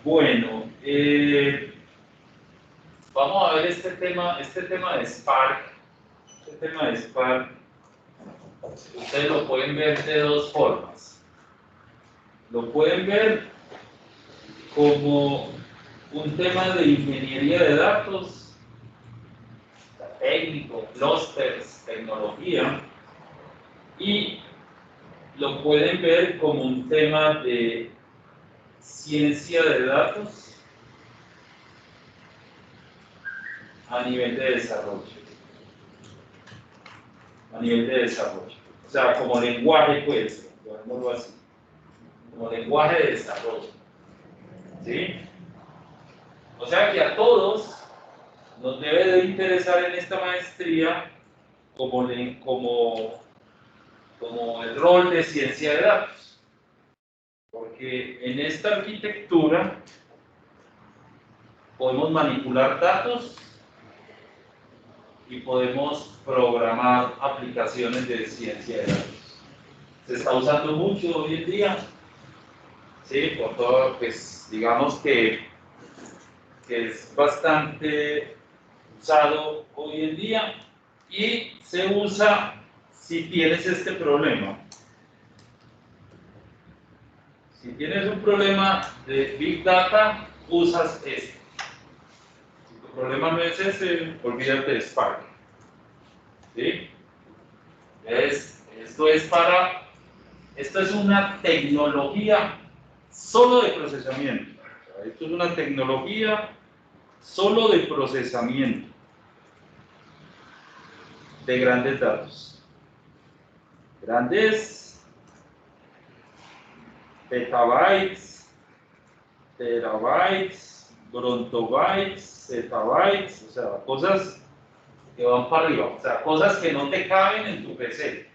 Bueno, vamos a ver este tema de Spark. Este tema de Spark, ustedes lo pueden ver de dos formas. Lo pueden ver como un tema de ingeniería de datos, técnico, clusters, tecnología, y lo pueden ver como un tema de ciencia de datos a nivel de desarrollo. O sea, como lenguaje, pues, llamémoslo así, como lenguaje de desarrollo. ¿Sí? O sea que a todos nos debe de interesar en esta maestría como el rol de ciencia de datos. Porque en esta arquitectura podemos manipular datos y podemos programar aplicaciones de ciencia de datos. Se está usando mucho hoy en día, ¿sí? Por todo, pues digamos que es bastante usado hoy en día y se usa si tienes este problema. Si tienes un problema de Big Data, usas este. Si tu problema no es ese, olvídate de Spark. ¿Sí? Esto es una tecnología solo de procesamiento. Esto es una tecnología solo de procesamiento de grandes datos. Grandes petabytes, terabytes, brontobytes, zettabytes, o sea, cosas que van para arriba, o sea, cosas que no te caben en tu PC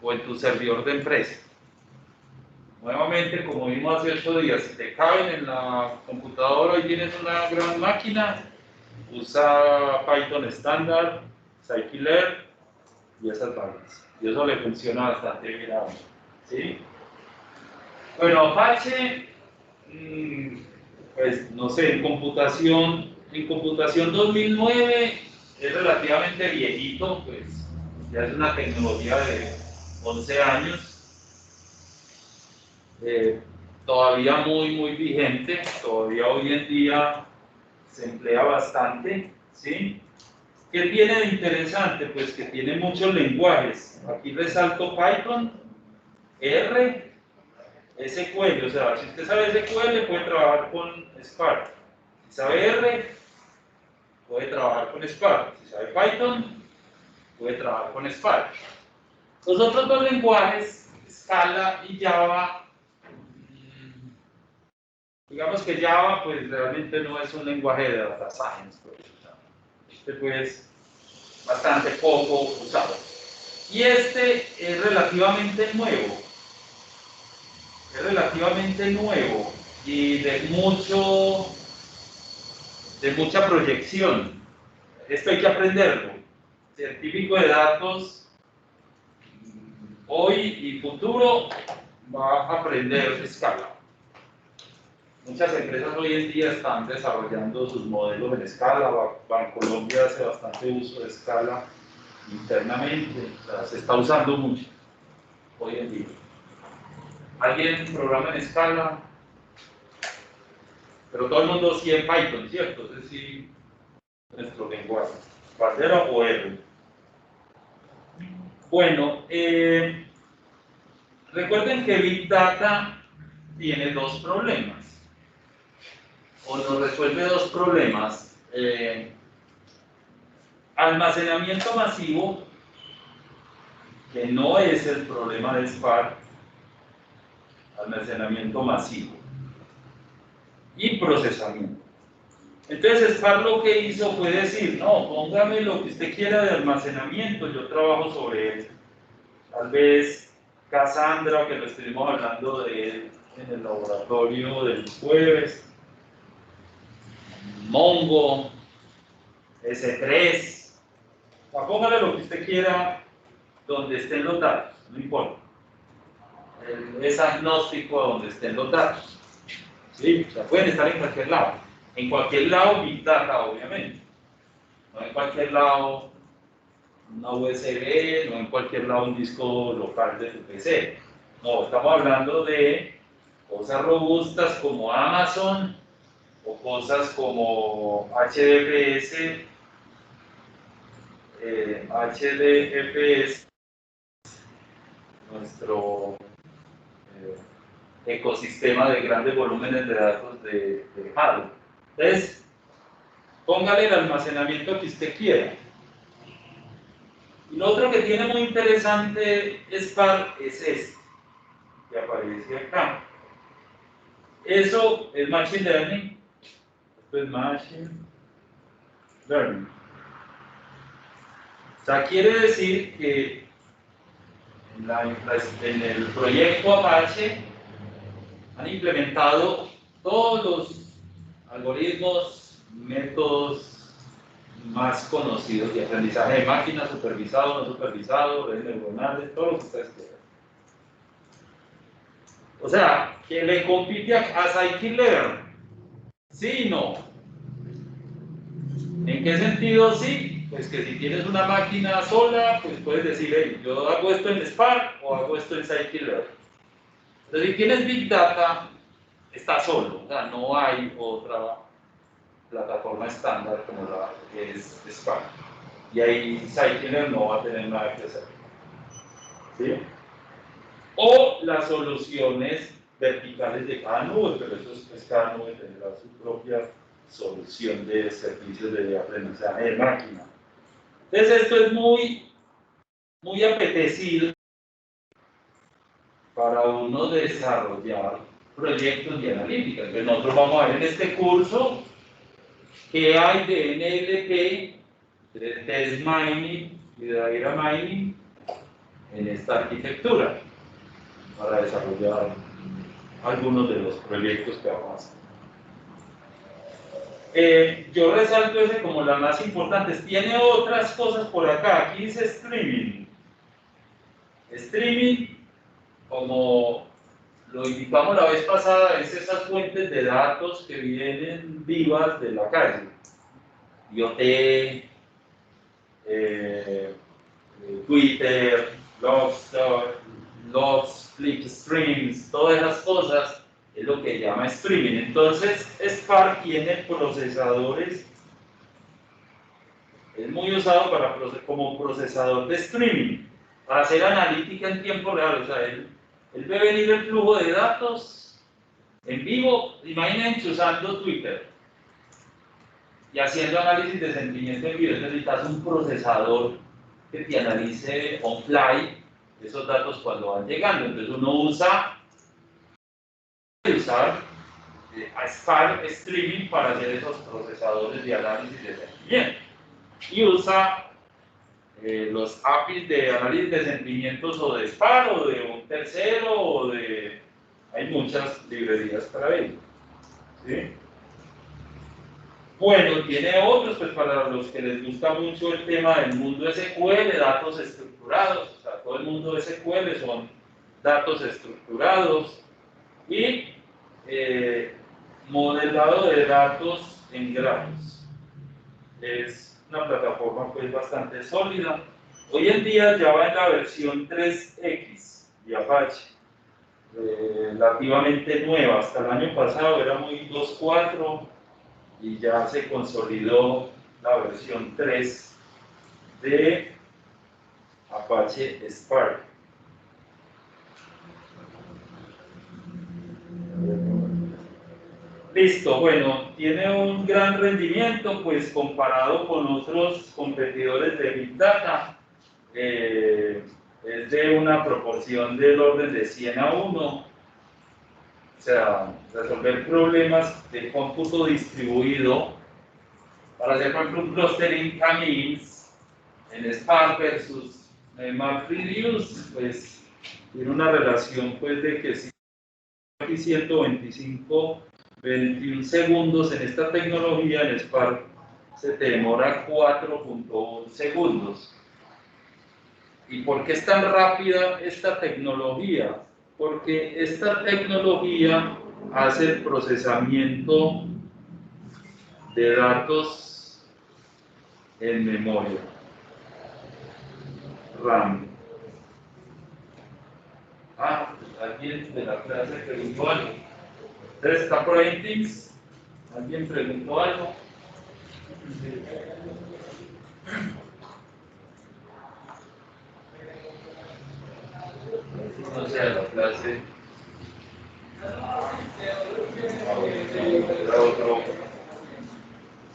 o en tu servidor de empresa. Nuevamente, como vimos hace 8 días, si te caben en la computadora y tienes una gran máquina, usa Python estándar, scikit-learn y esas vainas. Y eso le funciona bastante bien a uno. ¿Sí? Bueno, Apache, pues no sé, en computación 2009 es relativamente viejito, pues ya es una tecnología de 11 años. Todavía muy vigente, todavía hoy en día se emplea bastante, ¿sí? ¿Qué tiene de interesante? Pues que tiene muchos lenguajes. Aquí resalto Python, R, SQL, o sea, si usted sabe SQL puede trabajar con Spark. Si sabe R, puede trabajar con Spark. Si sabe Python, puede trabajar con Spark. Los otros dos lenguajes, Scala y Java, digamos que Java pues realmente no es un lenguaje de data science, pues, este pues bastante poco usado. Y este es relativamente nuevo y de mucha proyección. Esto hay que aprenderlo. Científico de datos hoy y futuro va a aprender Scala. Muchas empresas hoy en día están desarrollando sus modelos en Scala. Bancolombia hace bastante uso de Scala internamente, o sea, se está usando mucho hoy en día. ¿Alguien programa en Scala? Pero todo el mundo sí en Python, ¿cierto? Es decir, nuestro lenguaje, Bandera o R. Bueno, recuerden que Big Data tiene dos problemas, o nos resuelve dos problemas. Almacenamiento masivo, que no es el problema de Spark, almacenamiento masivo, y procesamiento. Entonces Spark lo que hizo fue decir, no, póngame lo que usted quiera de almacenamiento, yo trabajo sobre él. Tal vez Cassandra, que lo estuvimos hablando de él en el laboratorio del jueves, Mongo, S3, póngale lo que usted quiera donde estén los datos, no importa. Él es agnóstico a donde estén los datos. ¿sí? O sea, pueden estar en cualquier lado. En cualquier lado, Big Data, obviamente. No en cualquier lado una USB, no en cualquier lado un disco local de tu PC. No, estamos hablando de cosas robustas como Amazon o cosas como HDFS, HDFS, nuestro ecosistema de grandes volúmenes de datos de hardware. Entonces, póngale el almacenamiento que usted quiera. Y lo otro que tiene muy interesante Spark es este, que aparece acá. Eso es Machine Learning. Esto es Machine Learning. O sea, quiere decir que en el proyecto Apache han implementado todos los algoritmos, métodos más conocidos de aprendizaje de máquina, supervisado, no supervisado, redes neuronales, todo lo que ustedes quieran. O sea, que le compite a Scikit-Learn. Sí y no. ¿En qué sentido sí? Pues que si tienes una máquina sola, pues puedes decir, hey, yo hago esto en Spark o hago esto en Scikit-Learn. Entonces, si tienes Big Data, está solo, o sea, no hay otra plataforma estándar como la que es Spark. Y ahí Scikit-Learn no va a tener nada que hacer. ¿Sí? O las soluciones verticales de cada nube, pero eso es cada nube tendrá su propia solución de servicios de aprendizaje de máquina. Entonces esto es muy apetecido para uno desarrollar proyectos de analítica. Entonces nosotros vamos a ver en este curso qué hay de NLP, de Test Mining y de Data Mining en esta arquitectura para desarrollar algunos de los proyectos que vamos a hacer. Yo resalto ese como las más importantes. Tiene otras cosas por acá. Aquí dice streaming. Streaming, como lo indicamos la vez pasada, es esas fuentes de datos que vienen vivas de la calle. IoT, Twitter, logs, Flipstreams, todas esas cosas es lo que llama streaming. Entonces, Spark tiene procesadores, es muy usado como procesador de streaming, para hacer analítica en tiempo real. O sea, él ve venir el flujo de datos en vivo, imagínense usando Twitter y haciendo análisis de sentimiento en vivo. Necesitas un procesador que te analice on fly esos datos cuando van llegando. Entonces uno usa a Spark Streaming para hacer esos procesadores de análisis de sentimiento. Y usa los APIs de análisis de sentimientos o de Spark o de un tercero o de... Hay muchas librerías para ello. ¿Sí? Bueno, tiene otros, pues para los que les gusta mucho el tema del mundo SQL, datos estructurados. O sea, todo el mundo SQL son datos estructurados y modelado de datos en grafos. Es una plataforma pues bastante sólida. Hoy en día ya va en la versión 3X de Apache, relativamente nueva. Hasta el año pasado era muy 2.4 y ya se consolidó la versión 3 de Apache Spark. Listo, bueno, tiene un gran rendimiento, pues comparado con otros competidores de Big Data, es de una proporción del orden de 100 a 1, o sea, resolver problemas de cómputo distribuido, para hacer, por ejemplo, un clustering k-means en Spark versus MapReduce, pues tiene una relación pues de que si aquí 125 21 segundos en esta tecnología, en Spark se te demora 4.1 segundos. ¿Y por qué es tan rápida esta tecnología? Porque esta tecnología hace el procesamiento de datos en memoria RAM. Alguien de la clase preguntó algo. ¿Ustedes están por ahí en Teams? ¿Alguien preguntó algo? No sé, la clase. Era otro.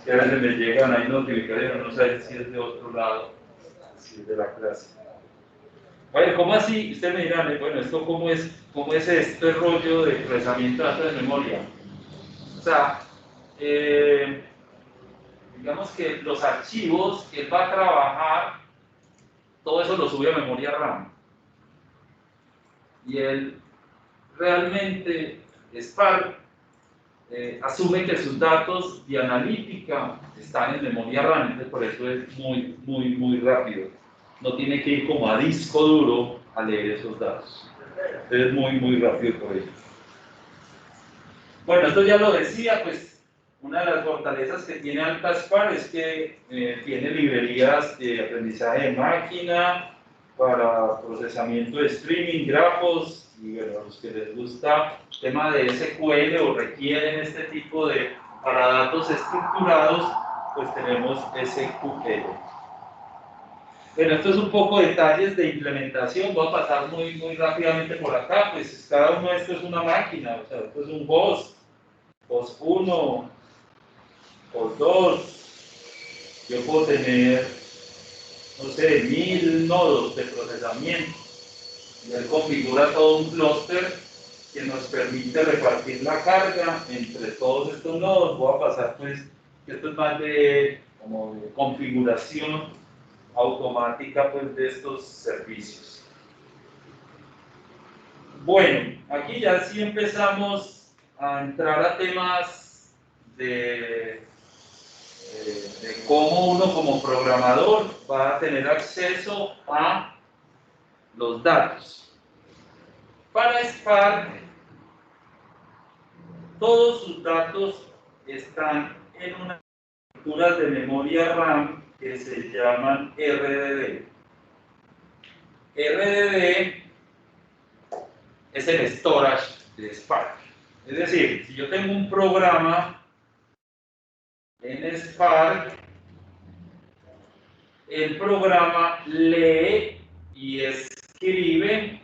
Que a veces me llegan ahí notificaciones, no sé si es de otro lado, si es de la clase. Bueno, ¿cómo así? Usted me dirá, bueno, ¿esto cómo es este rollo de procesamiento de datos de memoria? O sea, digamos que los archivos que él va a trabajar, todo eso lo sube a memoria RAM. Y él realmente, Spark, asume que sus datos de analítica están en memoria RAM, entonces por eso es muy rápido. No tiene que ir como a disco duro a leer esos datos. Es muy rápido por ello. Bueno, esto ya lo decía, pues una de las fortalezas que tiene AltaSpark es que tiene librerías de aprendizaje de máquina para procesamiento de streaming, grafos, y bueno, a los que les gusta el tema de SQL o requieren este tipo de, para datos estructurados, pues tenemos SQL. Bueno, esto es un poco detalles de implementación, voy a pasar muy rápidamente por acá, pues cada uno de estos es una máquina, o sea, esto es un host 1, host 2, yo puedo tener, no sé, 1000 nodos de procesamiento, y él configura todo un clúster que nos permite repartir la carga entre todos estos nodos. Voy a pasar pues, esto es más de, como de configuración automática pues, de estos servicios. Bueno, aquí ya sí empezamos a entrar a temas de cómo uno como programador va a tener acceso a los datos. Para Spark, todos sus datos están en unas estructuras de memoria RAM que se llaman RDD. RDD es el storage de Spark. Es decir, si yo tengo un programa en Spark, el programa lee y escribe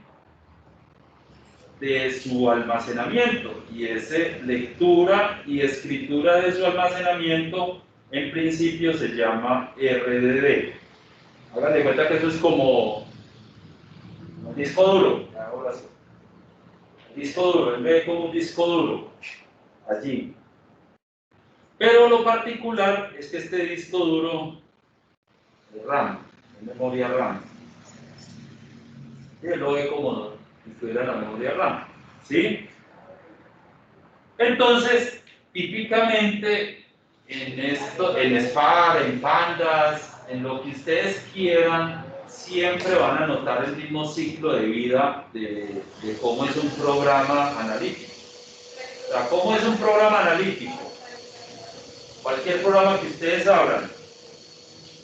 de su almacenamiento, y esa lectura y escritura de su almacenamiento en principio se llama RDD. Hagan de cuenta que eso es como un disco duro. Ahora sí. El disco duro, él ve como un disco duro allí. Pero lo particular es que este disco duro es RAM, es memoria RAM. Y él lo ve como si estuviera la memoria RAM. ¿Sí? Entonces, típicamente en Spark, en Pandas, en lo que ustedes quieran, siempre van a notar el mismo ciclo de vida de cómo es un programa analítico. O sea, ¿cómo es un programa analítico? Cualquier programa que ustedes abran,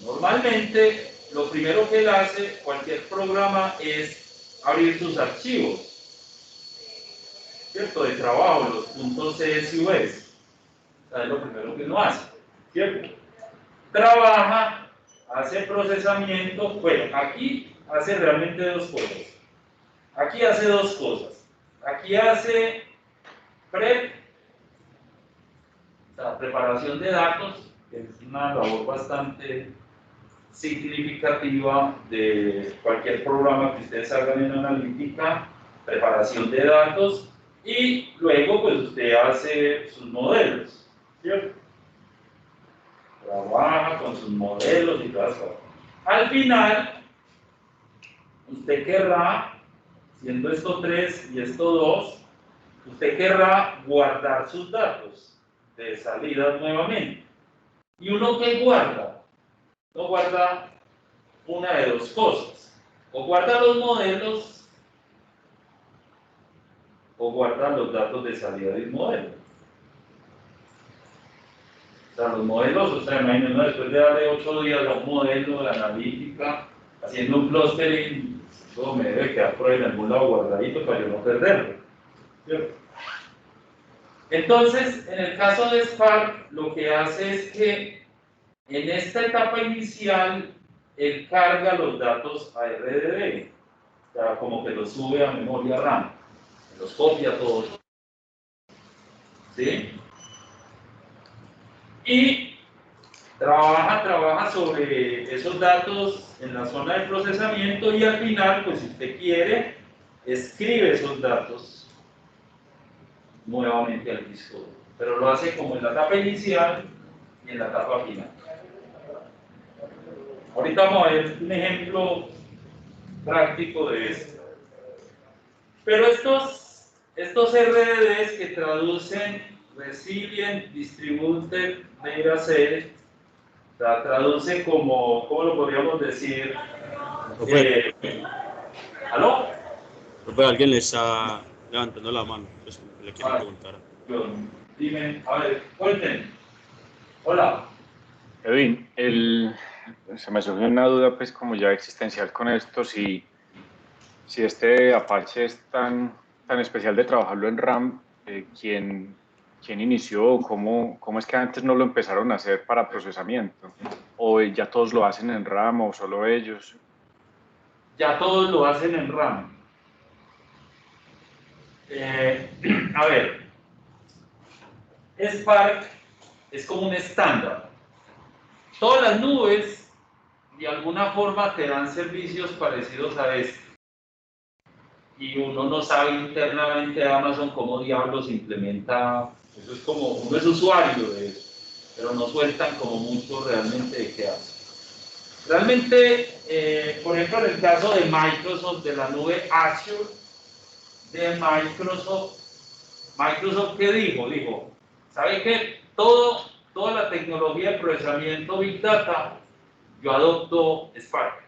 normalmente lo primero que él hace, cualquier programa, es abrir sus archivos, ¿cierto? De trabajo, los puntos CSV. Es lo primero que uno hace, ¿cierto? Trabaja, hace procesamiento, bueno, aquí hace realmente dos cosas. Aquí hace dos cosas. Aquí hace prep, o sea, preparación de datos, que es una labor bastante significativa de cualquier programa que ustedes hagan en analítica, preparación de datos, y luego pues usted hace sus modelos, ¿cierto? Trabaja con sus modelos y todas las cosas. Al final, usted querrá, siendo esto 3 y esto 2, usted querrá guardar sus datos de salida nuevamente. ¿Y uno qué guarda? Uno guarda una de dos cosas. O guarda los modelos, o guarda los datos de salida de un modelo. O sea, los modelos, o sea, imagínense, ¿no? Después de darle 8 días a un modelo de analítica, haciendo un clustering, todo me debe quedar por ahí en algún lado guardadito para yo no perderlo, ¿cierto? Entonces, en el caso de Spark, lo que hace es que en esta etapa inicial, él carga los datos a RDB, o sea, como que los sube a memoria RAM, los copia todos, ¿sí? Y trabaja sobre esos datos en la zona de procesamiento y al final, pues si usted quiere, escribe esos datos nuevamente al disco duro. Pero lo hace como en la etapa inicial y en la etapa final. Ahorita vamos a ver un ejemplo práctico de esto. Pero estos RDDs que traducen Resilient Distributed Data Set, la traduce como, ¿cómo lo podríamos decir? ¿Aló? Profe, alguien le está levantando la mano, pues le quiero preguntar. Dime, a ver, cuenten. Hola. Edwin, se me surgió una duda, pues, como ya existencial con esto, si este Apache es tan especial de trabajarlo en RAM, ¿quién inició? ¿Cómo es que antes no lo empezaron a hacer para procesamiento? ¿O ya todos lo hacen en RAM o solo ellos? Ya todos lo hacen en RAM. A ver, Spark es como un estándar. Todas las nubes de alguna forma te dan servicios parecidos a este. Y uno no sabe internamente de Amazon cómo diablos implementa, eso es como, uno es usuario de eso, pero no sueltan como mucho realmente de qué hace. Realmente, por ejemplo, en el caso de Microsoft, de la nube Azure, de Microsoft ¿qué dijo? Dijo, ¿sabe qué? Toda la tecnología de procesamiento Big Data, yo adopto Spark.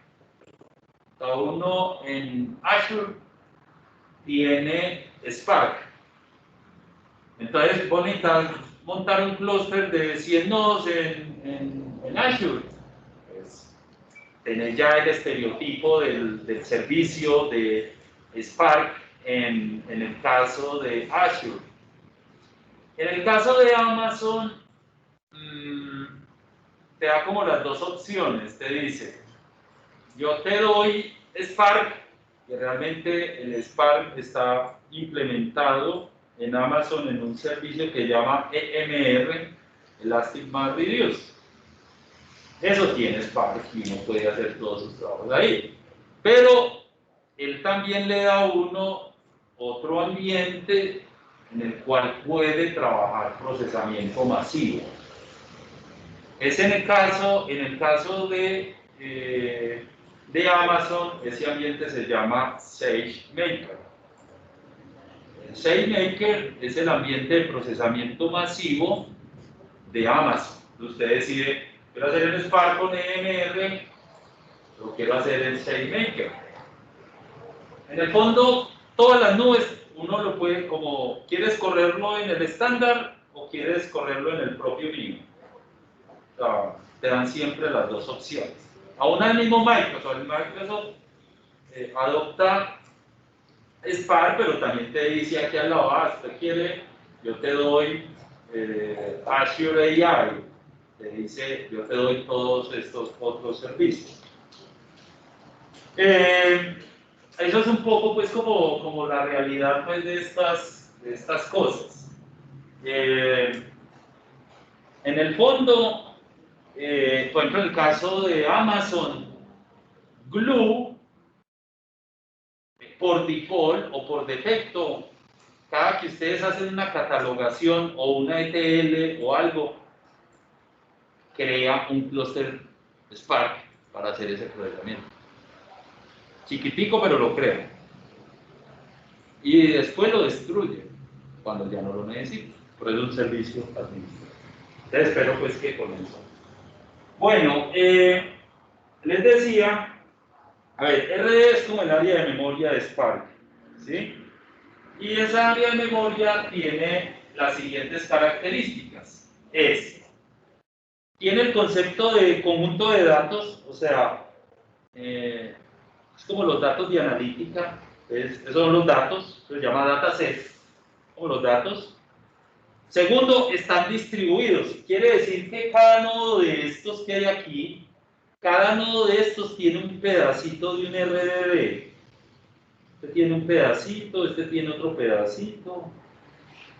Cada uno en Azure tiene Spark. Entonces, vos necesitas montar un clúster de 100 nodos en Azure. Pues, tenés ya el estereotipo del servicio de Spark en el caso de Azure. En el caso de Amazon, te da como las dos opciones. Te dice, yo te doy Spark, que realmente el Spark está implementado en Amazon en un servicio que se llama EMR, Elastic Mass Reduce. Eso tiene Spark y uno puede hacer todos sus trabajos ahí. Pero él también le da a uno otro ambiente en el cual puede trabajar procesamiento masivo. Es en el caso de Amazon, ese ambiente se llama SageMaker. El SageMaker es el ambiente de procesamiento masivo de Amazon. Usted decide, quiero hacer el Spark con EMR, o quiero hacer el SageMaker. En el fondo, todas las nubes, uno lo puede, como, ¿quieres correrlo en el estándar o quieres correrlo en el propio mínimo? O sea, te dan siempre las dos opciones. Aún al mismo Microsoft adopta Spark, pero también te dice aquí al lado, si usted quiere, yo te doy Azure AI, te dice, yo te doy todos estos otros servicios. Eso es un poco pues como la realidad pues de estas cosas. En el fondo, por ejemplo, en el caso de Amazon, Glue, por default o por defecto, cada que ustedes hacen una catalogación o una ETL o algo, crea un clúster Spark para hacer ese procesamiento. Chiquitico, pero lo crea. Y después lo destruye cuando ya no lo necesita. Por eso es un servicio administrativo. Entonces, espero pues que comenzó. Bueno, les decía, a ver, RD es como el área de memoria de Spark, ¿sí? Y esa área de memoria tiene las siguientes características. Tiene el concepto de conjunto de datos, o sea, es como los datos de analítica, esos son los datos, se llama dataset, como los datos. Segundo, están distribuidos, quiere decir que cada nodo de estos que hay aquí, cada nodo de estos tiene un pedacito de un RDB. Este tiene un pedacito, este tiene otro pedacito. O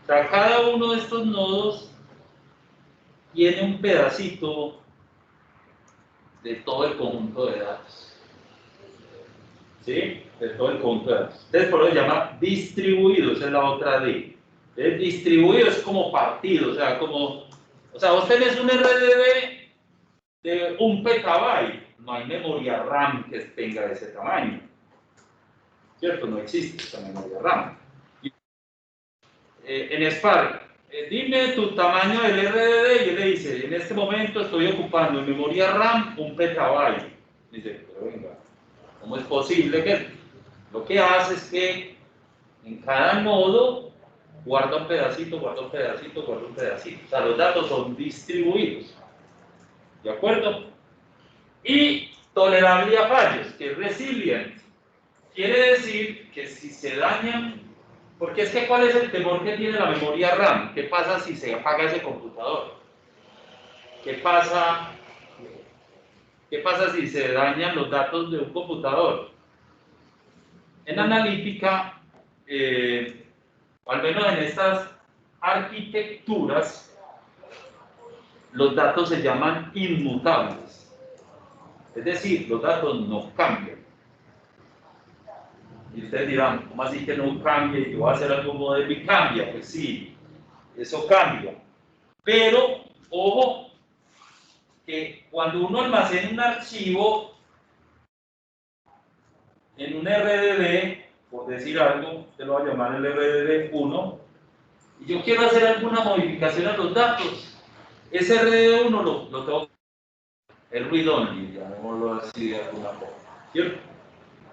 sea, cada uno de estos nodos tiene un pedacito de todo el conjunto de datos. ¿Sí? De todo el conjunto de datos. Entonces, por eso se llama distribuido, esa es la otra D. Entonces, distribuido es como partido, o sea, vos tenés un RDB de 1 petabyte, no hay memoria RAM que tenga ese tamaño. ¿Cierto? No existe esa memoria RAM. En Spark, dime tu tamaño del RDD, y él le dice, en este momento estoy ocupando en memoria RAM 1 petabyte. Dice, pero venga, ¿cómo es posible que lo que hace es que en cada nodo guarda un pedacito, guarda un pedacito, guarda un pedacito? O sea, los datos son distribuidos. ¿De acuerdo? Y tolerable a fallos, que es resilient. Quiere decir que si se dañan, porque es que ¿cuál es el temor que tiene la memoria RAM? ¿Qué pasa si se apaga ese computador? ¿Qué pasa si se dañan los datos de un computador? En analítica, al menos en estas arquitecturas, los datos se llaman inmutables. Es decir, los datos no cambian. Y ustedes dirán, ¿cómo así que no cambia? Yo voy a hacer algún modelo y cambia. Pues sí, eso cambia. Pero, ojo, que cuando uno almacena un archivo en un RDB, por decir algo, te lo voy a llamar el RDB 1, y yo quiero hacer alguna modificación a los datos, ese RDB 1 lo tengo que el read only, llamémoslo así de alguna forma. ¿Cierto?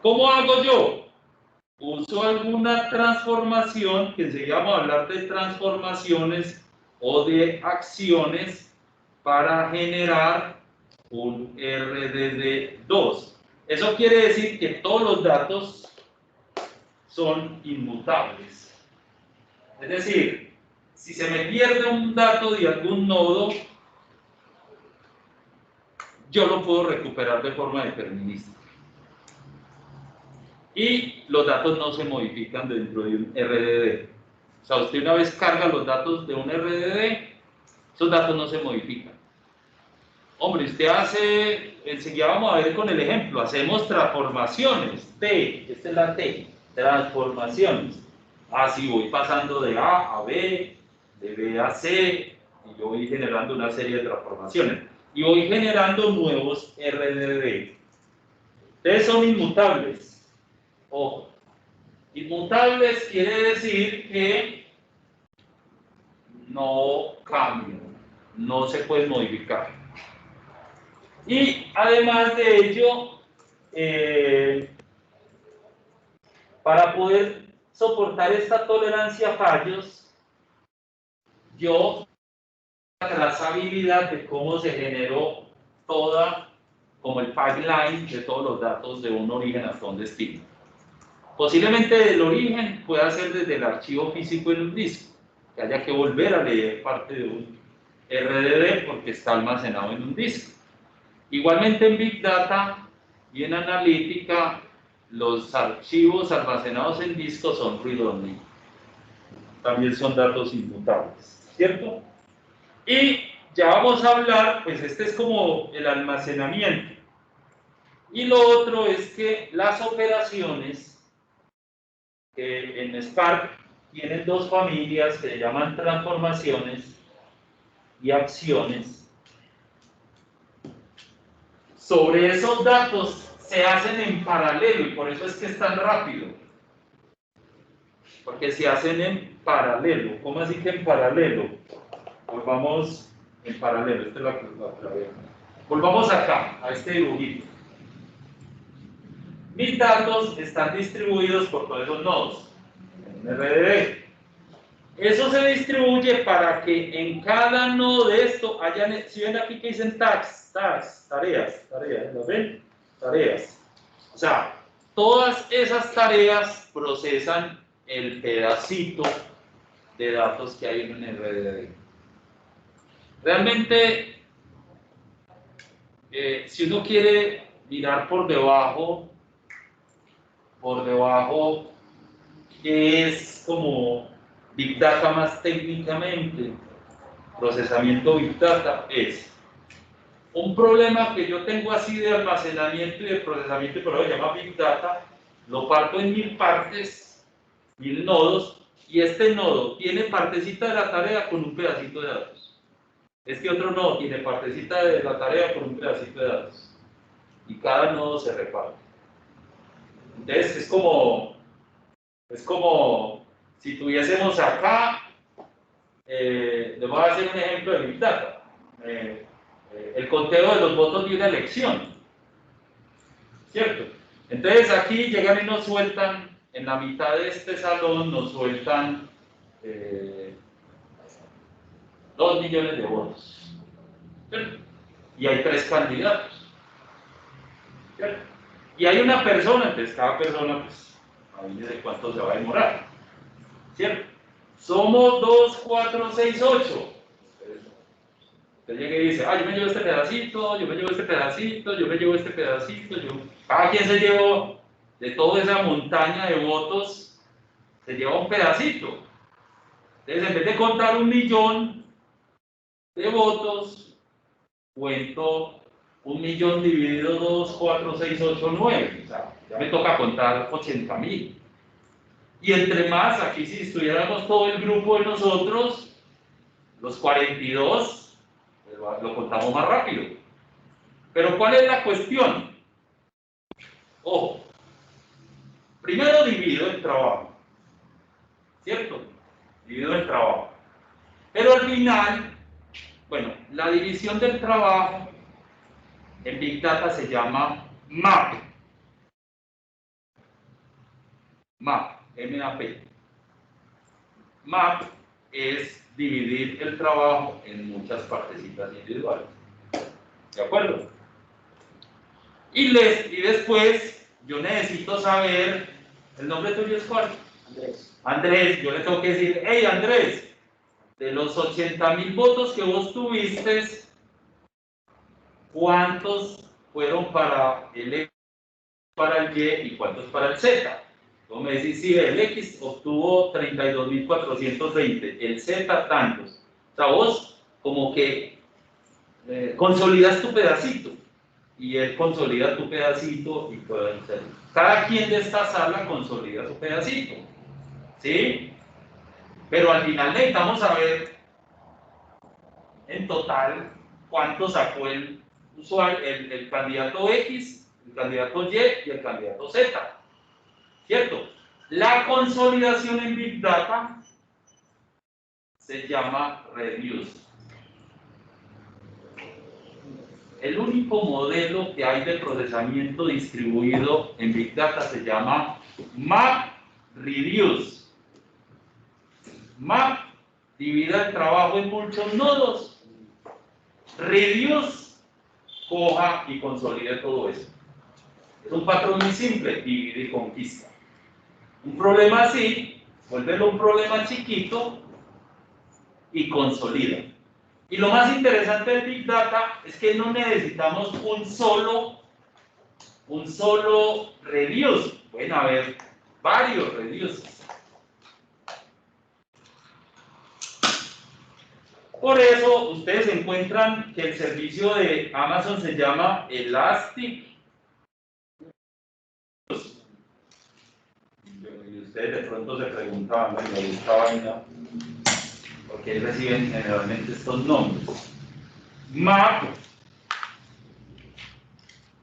¿Cómo hago yo? Uso alguna transformación, que enseguida vamos a hablar de transformaciones o de acciones para generar un RDD2. Eso quiere decir que todos los datos son inmutables. Es decir, si se me pierde un dato de algún nodo, yo lo puedo recuperar de forma determinista. Y los datos no se modifican dentro de un RDD. O sea, usted una vez carga los datos de un RDD, esos datos no se modifican. Hombre, usted hace, enseguida vamos a ver con el ejemplo, hacemos transformaciones, T, esta es la T, transformaciones. Así voy pasando de A a B, de B a C, y yo voy generando una serie de transformaciones. Y voy generando nuevos RDD. Ustedes son inmutables. Ojo, inmutables quiere decir que no cambian, no se pueden modificar. Y además de ello, para poder soportar esta tolerancia a fallos, yo la trazabilidad de cómo se generó toda, como el pipeline de todos los datos de un origen hasta un destino. Posiblemente el origen pueda ser desde el archivo físico en un disco, que haya que volver a leer parte de un RDD porque está almacenado en un disco. Igualmente en Big Data y en analítica, los archivos almacenados en disco son read-only. También son datos inmutables, ¿cierto? Y ya vamos a hablar, pues este es como el almacenamiento. Y lo otro es que las operaciones que en Spark tienen dos familias que se llaman transformaciones y acciones. Sobre esos datos se hacen en paralelo y por eso es que es tan rápido. Porque se hacen en paralelo. ¿Cómo así que en paralelo? Volvamos en paralelo. Esta es la veo. Volvamos acá, a este dibujito. Mis datos están distribuidos por todos esos nodos. en RDD. Eso se distribuye para que en cada nodo de esto hayan, si ven aquí que dicen tags, tareas, ¿lo ven? Tareas. O sea, todas esas tareas procesan el pedacito de datos que hay en el RDD. Realmente, si uno quiere mirar por debajo, que es como Big Data más técnicamente, procesamiento Big Data, es un problema que yo tengo así de almacenamiento y de procesamiento, pero se llama Big Data, lo parto en 1000 partes, 1000 nodos, y este nodo tiene partecita de la tarea con un pedacito de datos. Este otro nodo tiene partecita de la tarea con un pedacito de datos. Y cada nodo se reparte. Entonces es como si tuviésemos acá, les voy a hacer un ejemplo de Big Data. El conteo de los votos de una elección, ¿cierto? Entonces aquí llegan y nos sueltan, en la mitad de este salón nos sueltan 2 millones de votos, ¿cierto? Y hay 3 candidatos, ¿cierto? Y hay una persona, entonces cada persona, pues, ahí de cuánto se va a demorar, ¿cierto? Somos 2, 4, 6, 8. Usted llega y dice, yo me llevo este pedacito, yo me llevo este pedacito, yo me llevo este pedacito, cada quien se llevó de toda esa montaña de votos, se lleva un pedacito. Entonces, en vez de contar 1 millón de votos, cuento 1 millón dividido 2, 4, 6, 8, 9. O sea, ya me toca contar 80.000. Y entre más, aquí si estuviéramos todo el grupo de nosotros, los 42, lo contamos más rápido. Pero ¿cuál es la cuestión? Ojo, primero divido el trabajo, ¿cierto? Divido el trabajo. Pero al final, bueno, la división del trabajo en Big Data se llama MAP. MAP, M-A-P. MAP es dividir el trabajo en muchas partecitas individuales. ¿De acuerdo? Y después yo necesito saber, ¿el nombre tuyo es cuál? Andrés. Andrés, yo le tengo que decir, hey Andrés, de los 80.000 votos que vos tuviste, ¿cuántos fueron para el X, para el Y y cuántos para el Z? Entonces me decís, sí, el X obtuvo 32.420, el Z tantos. O sea, vos como que consolidas tu pedacito y él consolida tu pedacito y puede ser. Cada quien de esta sala consolida su pedacito, ¿sí? Pero al final necesitamos saber en total cuánto sacó el usuario, el candidato X, el candidato Y y el candidato Z, ¿cierto? La consolidación en Big Data se llama Reduce. El único modelo que hay de procesamiento distribuido en Big Data se llama MapReduce. Map divida el trabajo en muchos nodos. Reduce coja y consolide todo eso. Es un patrón muy simple, divide y conquista. Un problema así, vuélvelo un problema chiquito y consolida. Y lo más interesante del Big Data es que no necesitamos un solo reduce. Pueden haber varios reduces. Por eso ustedes encuentran que el servicio de Amazon se llama Elastic. Y ustedes de pronto se preguntaban, bueno, esta vaina, ¿por qué reciben generalmente estos nombres? Map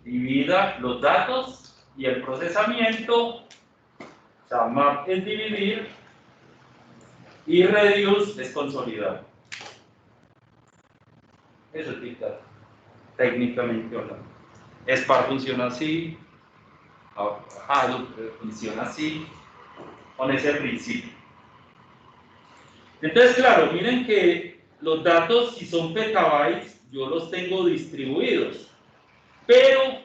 divida los datos y el procesamiento. O sea, map es dividir y reduce es consolidar. Eso es Big Data, técnicamente hablando. Spark funciona así, Hadoop funciona así, con ese principio. Entonces, claro, miren que los datos, si son petabytes, yo los tengo distribuidos, pero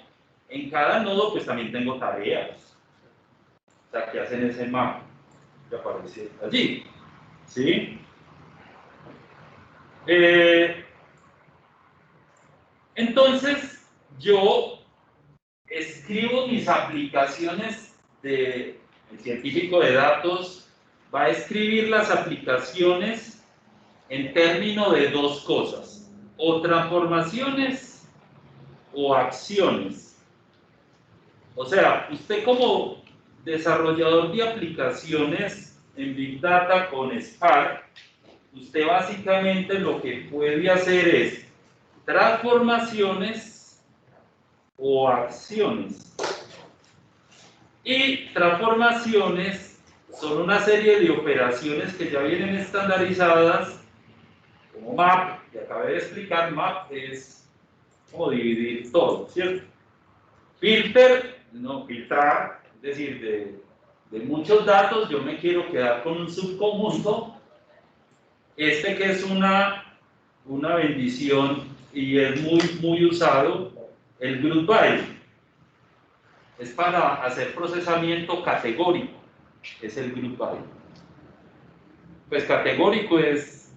en cada nodo pues también tengo tareas, o sea, que hacen ese mapa que aparece allí, ¿sí? Entonces, yo escribo mis aplicaciones el científico de datos va a escribir las aplicaciones en términos de dos cosas, o transformaciones o acciones. O sea, usted como desarrollador de aplicaciones en Big Data con Spark, usted básicamente lo que puede hacer es transformaciones o acciones. Y transformaciones son una serie de operaciones que ya vienen estandarizadas como map, que acabé de explicar. Map es como dividir todo, ¿cierto? Filter, no, filtrar, es decir, de muchos datos yo me quiero quedar con un subconjunto, que es una bendición y es muy usado, el group by. Es para hacer procesamiento categórico, es el group by. Pues categórico es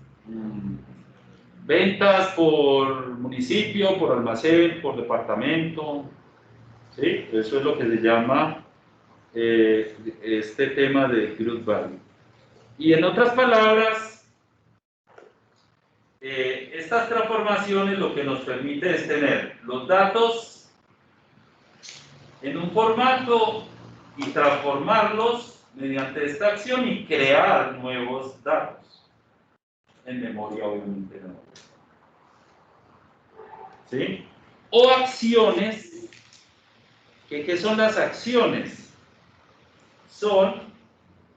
ventas por municipio, por almacén, por departamento, ¿sí? Eso es lo que se llama este tema de group by. Y en otras palabras, estas transformaciones lo que nos permite es tener los datos en un formato y transformarlos mediante esta acción y crear nuevos datos en memoria, obviamente no. ¿Sí? O acciones. ¿Qué son las acciones? Son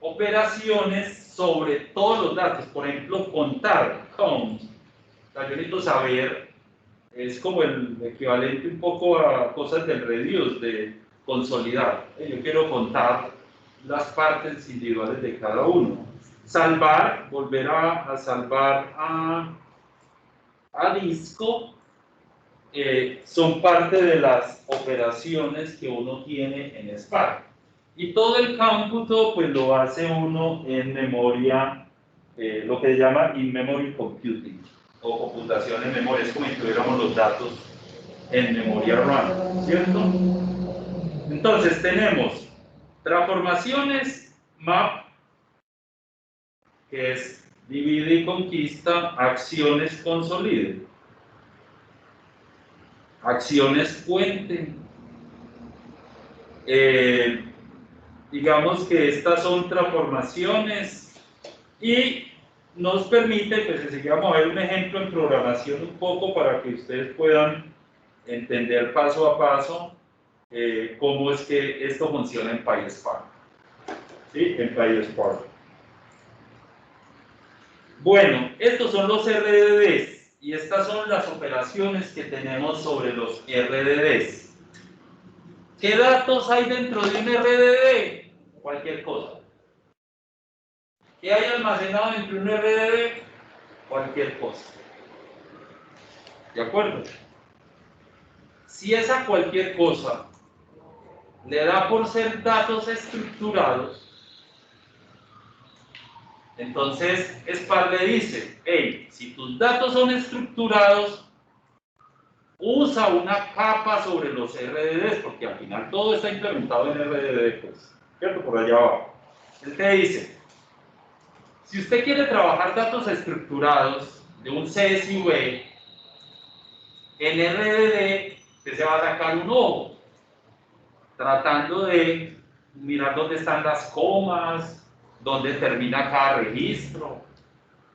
operaciones sobre todos los datos. Por ejemplo, contar, count. O sea, yo necesito saber, es como el equivalente un poco a cosas del reduce, de consolidar. Yo quiero contar las partes individuales de cada uno. Salvar, volver a salvar a disco, son parte de las operaciones que uno tiene en Spark. Y todo el cómputo pues lo hace uno en memoria, lo que se llama in-memory computing, o computación en memoria, es como si tuviéramos los datos en memoria RAM, ¿cierto? Entonces tenemos transformaciones, map, que es divide y conquista, acciones, consolide, acciones, puente. Digamos que estas son transformaciones y nos permite, pues enseguida vamos a ver un ejemplo en programación un poco para que ustedes puedan entender paso a paso cómo es que esto funciona en PySpark. ¿Sí? En PySpark. Bueno, estos son los RDDs y estas son las operaciones que tenemos sobre los RDDs. ¿Qué datos hay dentro de un RDD? Cualquier cosa. ¿Qué hay almacenado dentro de un RDD? Cualquier cosa. ¿De acuerdo? Si esa cualquier cosa le da por ser datos estructurados, entonces Spark le dice, hey, si tus datos son estructurados, usa una capa sobre los RDDs, porque al final todo está implementado en RDD, pues, ¿cierto? Por allá abajo. Él te dice, si usted quiere trabajar datos estructurados de un CSV, en RDD usted se va a sacar un ojo, tratando de mirar dónde están las comas, dónde termina cada registro.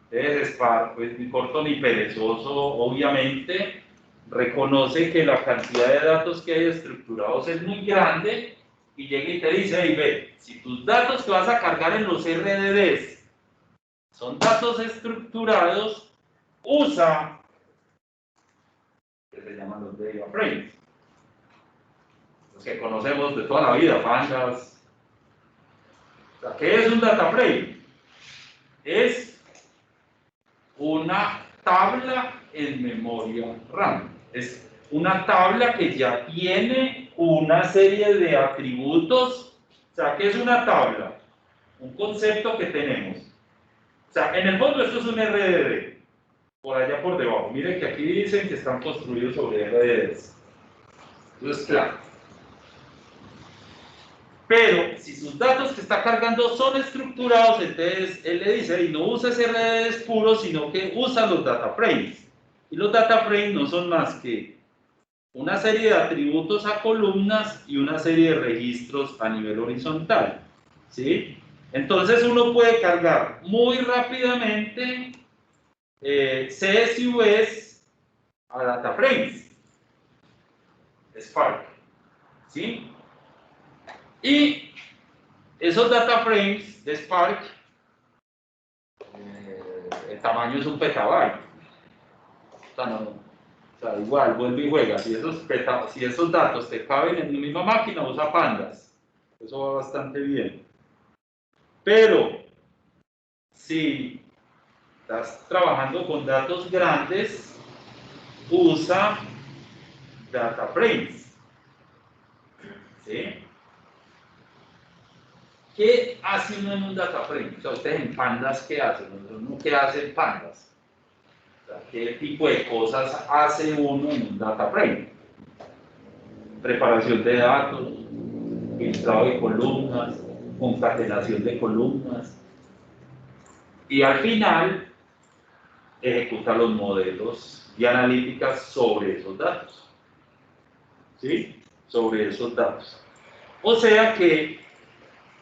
Entonces, Spark, pues ni corto ni perezoso, obviamente, reconoce que la cantidad de datos que hay estructurados es muy grande y llega y te dice, hey, ve, si tus datos que vas a cargar en los RDDs son datos estructurados, usa, que se llaman los data frames, los que conocemos de toda la vida, pandas, sea, ¿qué es un data frame? Es una tabla en memoria RAM. Es una tabla que ya tiene una serie de atributos. O sea, ¿qué es una tabla? Un concepto que tenemos. O sea, en el fondo esto es un RDD, por allá por debajo. Miren que aquí dicen que están construidos sobre RDDs. Eso es claro. Pero si sus datos que está cargando son estructurados, entonces él le dice, y no uses RDDs puros, sino que usa los data frames. Y los data frames no son más que una serie de atributos a columnas y una serie de registros a nivel horizontal. ¿Sí? Entonces uno puede cargar muy rápidamente CSVs a data frames. Spark. ¿Sí? Y esos data frames de Spark, el tamaño es un petabyte. O sea, igual, vuelve y juega. Si esos datos te caben en la misma máquina, usa pandas. Eso va bastante bien. Pero, si estás trabajando con datos grandes, usa data frames. ¿Sí? ¿Qué hace uno en un data frame? O sea, ustedes en pandas, ¿qué hacen? ¿Qué hacen pandas? O sea, ¿qué tipo de cosas hace uno en un data frame? Preparación de datos, filtrado de columnas, concatenación de columnas, y al final ejecuta los modelos y analíticas sobre esos datos. ¿Sí? Sobre esos datos. O sea que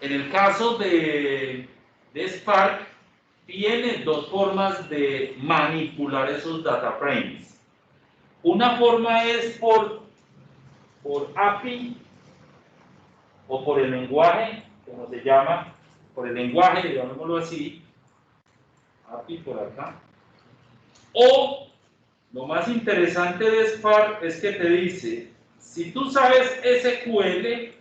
en el caso de Spark, tiene dos formas de manipular esos data frames. Una forma es por API o por el lenguaje, como se llama, por el lenguaje, digámoslo así, API por acá. O lo más interesante de Spark es que te dice, si tú sabes SQL,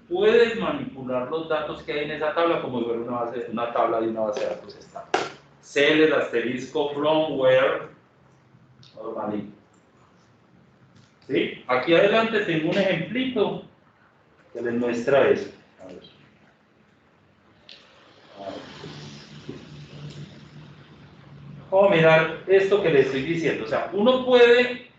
puedes manipular los datos que hay en esa tabla como si fuera una tabla de una base de datos estándar. Select, asterisco, from, where, normalito. ¿Sí? Aquí adelante tengo un ejemplito que les muestra eso. A ver. Vamos a mirar esto que les estoy diciendo. O sea, uno puede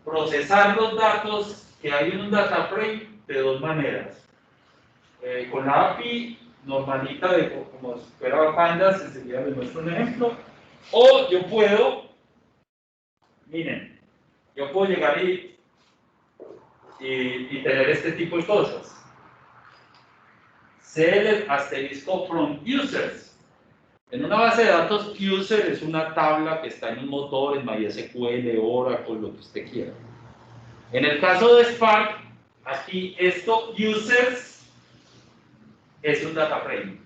procesar los datos que hay en un data frame de dos maneras. Con la API normalita, como si fuera pandas, enseguida les muestro un ejemplo. O yo puedo, miren, yo puedo llegar y tener este tipo de cosas. Select asterisco from users. En una base de datos, user es una tabla que está en un motor, en MySQL, Oracle, lo que usted quiera. En el caso de Spark, aquí esto, users, es un data frame.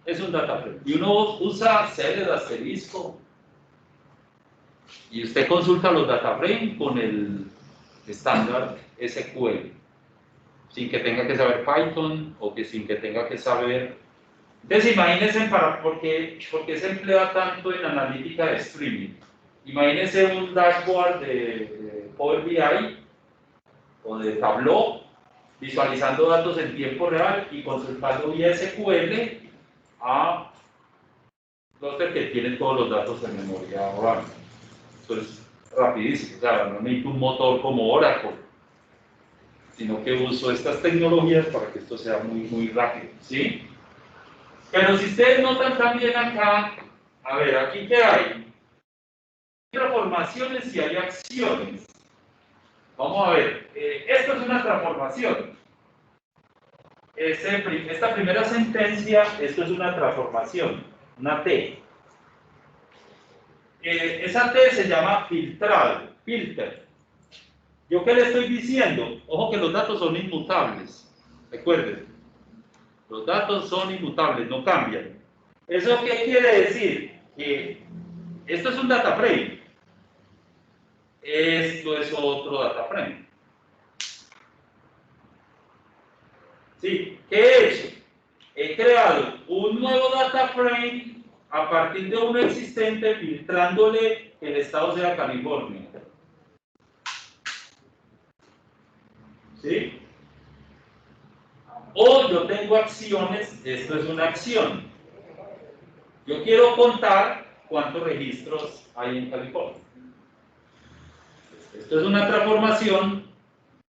Es un data frame. Y uno usa select asterisco. Y usted consulta los data frame con el estándar SQL. Sin que tenga que saber Python o que sin que tenga que saber. Entonces imagínense por qué se emplea tanto en analítica de streaming. Imagínense un dashboard de Power BI o de Tableau visualizando datos en tiempo real y consultando vía SQL a Cluster que tiene todos los datos en memoria RAM. Eso es rapidísimo, o sea, no necesito un motor como Oracle, sino que uso estas tecnologías para que esto sea muy rápido, ¿sí? Pero si ustedes notan también acá, a ver, aquí qué hay. Hay transformaciones y hay acciones. Vamos a ver, esto es una transformación. Esta primera sentencia, esto es una transformación, una T. Esa T se llama filtrado, filter. ¿Yo qué le estoy diciendo? Ojo que los datos son inmutables. Recuerden, los datos son inmutables, no cambian. ¿Eso qué quiere decir? Que esto es un data frame. Esto es otro data frame. ¿Sí? ¿Qué he hecho? He creado un nuevo data frame a partir de uno existente, filtrándole que el estado sea California. ¿Sí? O yo tengo acciones, esto es una acción. Yo quiero contar cuántos registros hay en California. Esto es una transformación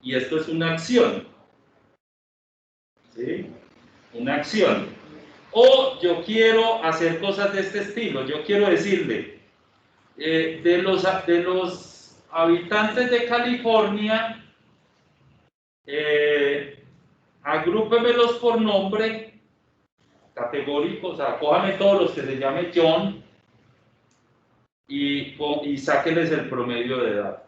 y esto es una acción. ¿Sí? Una acción. O yo quiero hacer cosas de este estilo. Yo quiero decirle, de los habitantes de California, agrúpemelos por nombre categórico, o sea, cójame todos los que se llame John y sáquenles el promedio de edad.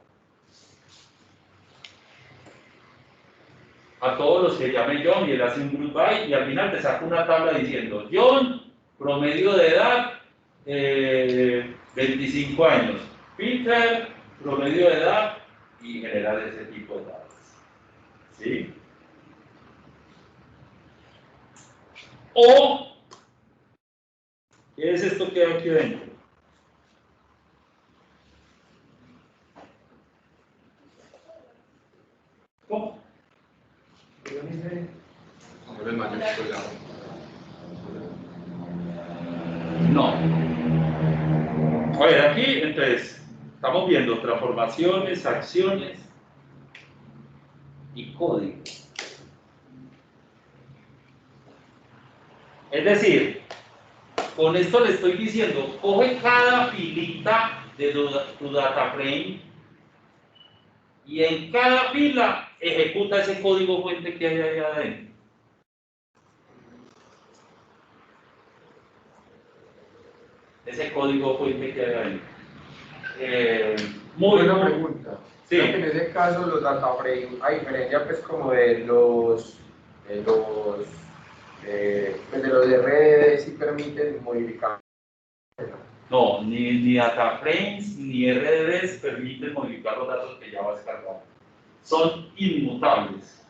A todos los que llame John y él hace un group by y al final te saca una tabla diciendo John, promedio de edad, 25 años. Peter, promedio de edad y generar ese tipo de datos. ¿Sí? O, ¿qué es esto que hay aquí dentro? ¿Cómo? No. A ver, aquí entonces estamos viendo transformaciones, acciones y código. Es decir, con esto le estoy diciendo, coge cada filita de tu data frame y en cada fila ejecuta ese código fuente que hay ahí adentro. Ese código fuente que hay adentro. Muy buena muy, pregunta. Sí. Creo que en ese caso los data frame, a diferencia pues como de los RDD sí permiten modificar. No, ni data frames ni RDBs permiten modificar los datos que ya vas cargando. Son inmutables.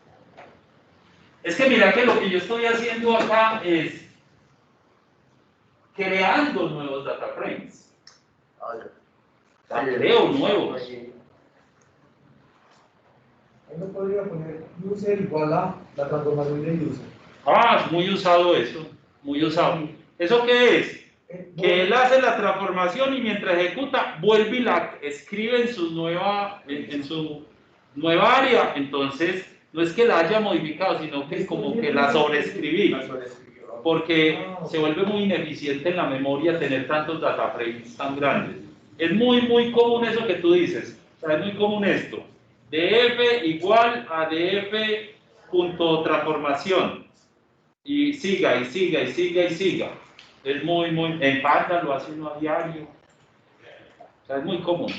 Es que mira que lo que yo estoy haciendo acá es creando nuevos data frames. O sea, creo nuevos. Uno podría poner user igual a la transformación de user. Ah, es muy usado eso, muy usado. ¿Eso qué es? Que él hace la transformación y mientras ejecuta, vuelve y la escribe en su nueva área. Entonces, no es que la haya modificado, sino que es como que la sobreescribí. Porque se vuelve muy ineficiente en la memoria tener tantos data frames tan grandes. Es muy, muy común eso que tú dices. O sea, es muy común esto. df igual a df.transformación. Y siga, y siga, y siga, y siga. Es muy, muy... En Panda lo hace uno a diario. O sea, es muy común.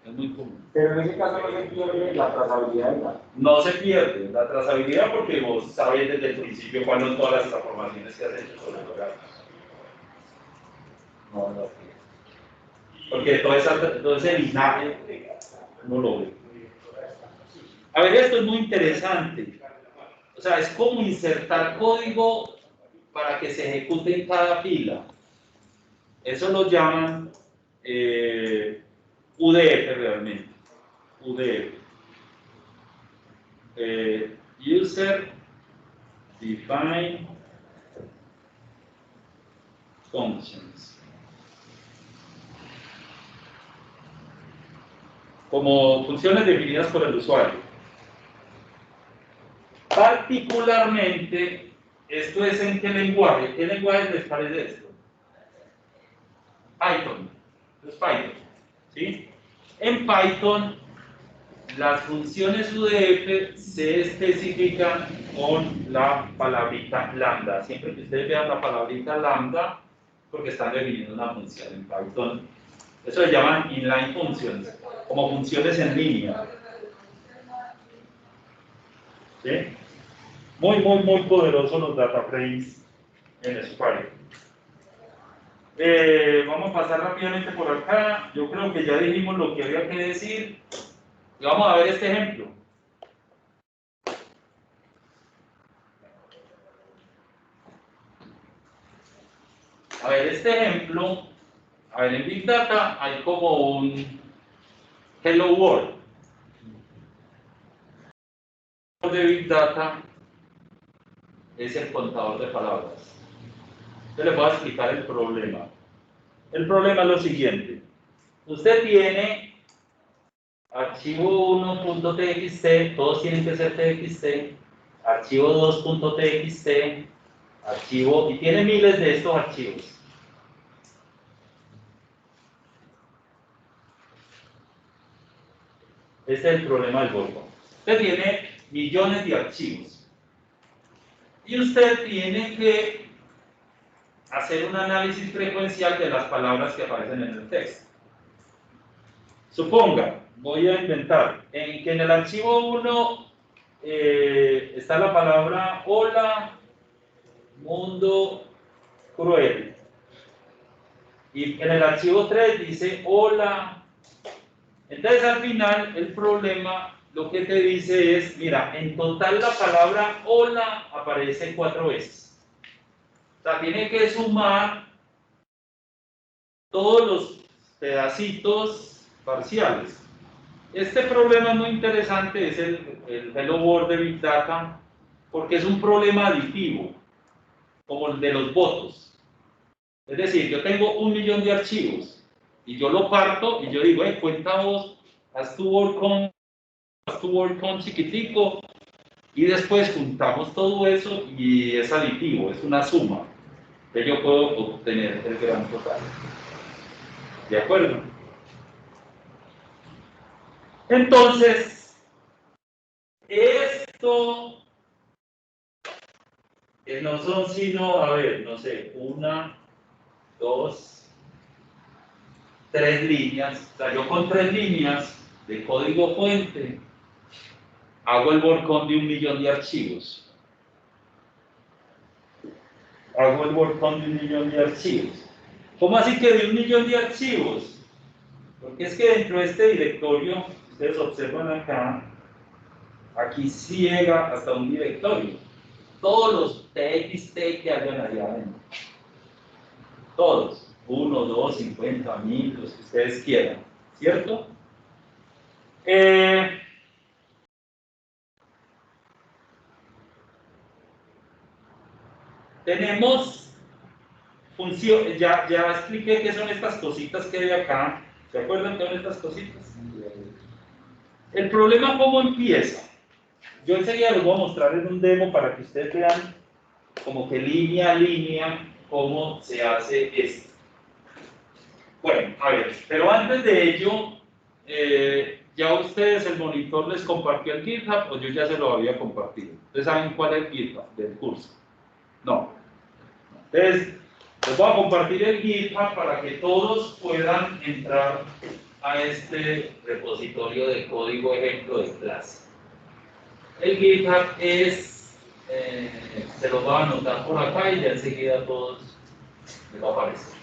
Es muy común. Pero en ese caso no se pierde la trazabilidad de datos. No se pierde la trazabilidad porque vos sabés desde el principio cuáles son todas las transformaciones que has hecho sobre los datos. No, no. Porque todo ese linaje no lo ve. A ver, esto es muy interesante. O sea, es como insertar código para que se ejecute en cada fila. Eso lo llaman UDF realmente. UDF. User Defined Functions. Como funciones definidas por el usuario. Particularmente, esto es en qué lenguaje. ¿Qué lenguaje les parece esto? Python. Es Python. ¿Sí? En Python, las funciones UDF se especifican con la palabrita lambda. Siempre que ustedes vean la palabrita lambda, porque están definiendo una función en Python. Eso se llaman inline functions, como funciones en línea. ¿Sí? Muy, muy, muy poderosos los data frames en Spark. Vamos a pasar rápidamente por acá. Yo creo que ya dijimos lo que había que decir. Y vamos a ver este ejemplo. A ver, este ejemplo, a ver, en Big Data hay como un Hello World. De Big Data es el contador de palabras. Yo les voy a explicar el problema. El problema es lo siguiente. Usted tiene archivo 1.txt, todos tienen que ser txt, archivo 2.txt, archivo, y tiene miles de estos archivos. Este es el problema del Volvo. Usted tiene millones de archivos. Y usted tiene que hacer un análisis frecuencial de las palabras que aparecen en el texto. Suponga, voy a inventar, que en el archivo 1 está la palabra hola, mundo cruel. Y en el archivo 3 dice hola. Entonces al final el problema lo que te dice es, mira, en total la palabra hola aparece 4 veces. O sea, tiene que sumar todos los pedacitos parciales. Este problema muy interesante es el Hello World de Big Data, porque es un problema aditivo, como el de los votos. Es decir, yo tengo 1 millón de archivos, y yo lo parto, y yo digo, cuenta vos, haz tu word count chiquitico, y después juntamos todo eso, y es aditivo, es una suma. Entonces yo puedo obtener el gran total. ¿De acuerdo? Entonces, esto no son sino, a ver, no sé, 1, 2, 3 líneas. O sea, yo con 3 líneas de código fuente hago el workcount de 1 millón de archivos. Hago el workcount de 1 millón de archivos. ¿Cómo así que de 1 millón de archivos? Porque es que dentro de este directorio, ustedes observan acá, aquí sí llega hasta un directorio. Todos los txt que hayan allá adentro. Todos. 1, 2, 50, 1000, los que ustedes quieran. ¿Cierto? Tenemos función, ya expliqué qué son estas cositas que hay acá. ¿Se acuerdan qué son estas cositas? El problema, ¿cómo empieza? Yo enseguida les voy a mostrar en un demo para que ustedes vean como que línea a línea cómo se hace esto. Bueno, a ver, pero antes de ello, ya ustedes, el monitor les compartió el GitHub o yo ya se lo había compartido. ¿Ustedes saben cuál es el GitHub del curso? No. Entonces, les voy a compartir el GitHub para que todos puedan entrar a este repositorio de código ejemplo de clase. El GitHub es, se lo voy a anotar por acá y ya enseguida a todos les va a aparecer.